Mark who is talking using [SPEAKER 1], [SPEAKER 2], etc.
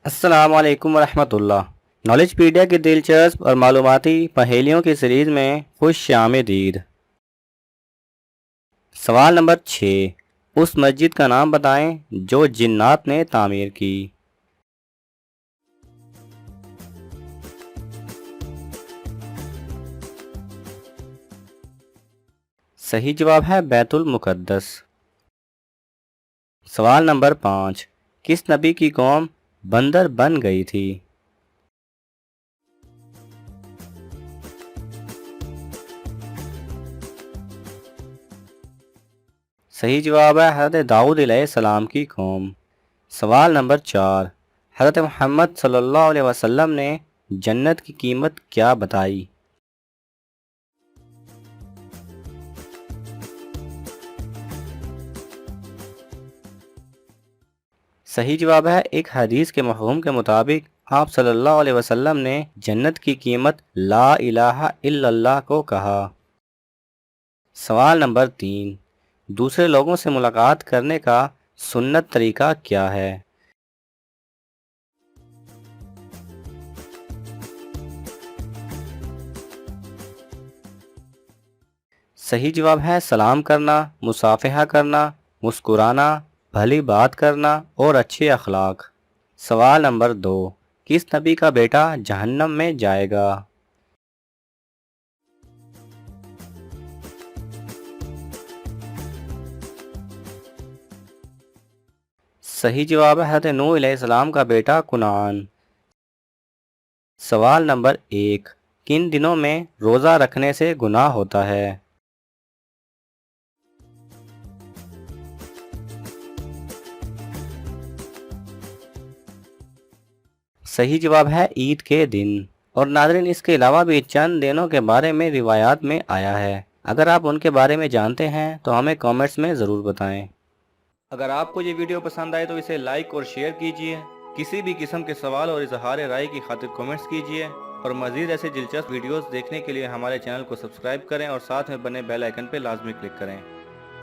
[SPEAKER 1] السلام علیکم ورحمۃ اللہ۔ نالج پیڈیا کی دلچسپ اور معلوماتی پہیلیوں کی سیریز میں خوش آمدید۔ سوال نمبر 6، اس مسجد کا نام بتائیں جو جنات نے تعمیر کی۔ صحیح جواب ہے بیت المقدس۔ سوال نمبر 5، کس نبی کی قوم بندر بن گئی تھی؟ صحیح جواب ہے حضرت داؤد علیہ السلام کی قوم۔ سوال نمبر 4، حضرت محمد صلی اللہ علیہ وسلم نے جنت کی قیمت کیا بتائی؟ صحیح جواب ہے ایک حدیث کے مفہوم کے مطابق آپ صلی اللہ علیہ وسلم نے جنت کی قیمت لا الہ الا اللہ کو کہا۔ سوال نمبر 3، دوسرے لوگوں سے ملاقات کرنے کا سنت طریقہ کیا ہے؟ صحیح جواب ہے سلام کرنا، مصافحہ کرنا، مسکرانا، بھلی بات کرنا اور اچھے اخلاق۔ سوال نمبر 2، کس نبی کا بیٹا جہنم میں جائے گا؟ صحیح جواب ہے حضرت نوح علیہ السلام کا بیٹا کنعان۔ سوال نمبر 1، کن دنوں میں روزہ رکھنے سے گناہ ہوتا ہے؟ صحیح جواب ہے عید کے دن۔ اور ناظرین اس کے علاوہ بھی چند دنوں کے بارے میں روایات میں آیا ہے، اگر آپ ان کے بارے میں جانتے ہیں تو ہمیں کامنٹس میں ضرور بتائیں۔ اگر آپ کو یہ ویڈیو پسند آئے تو اسے لائک اور شیئر کیجئے، کسی بھی قسم کے سوال اور اظہار رائے کی خاطر کامنٹس کیجئے، اور مزید ایسے دلچسپ ویڈیوز دیکھنے کے لیے ہمارے چینل کو سبسکرائب کریں اور ساتھ میں بنے بیل آئیکن پہ لازمی کلک کریں۔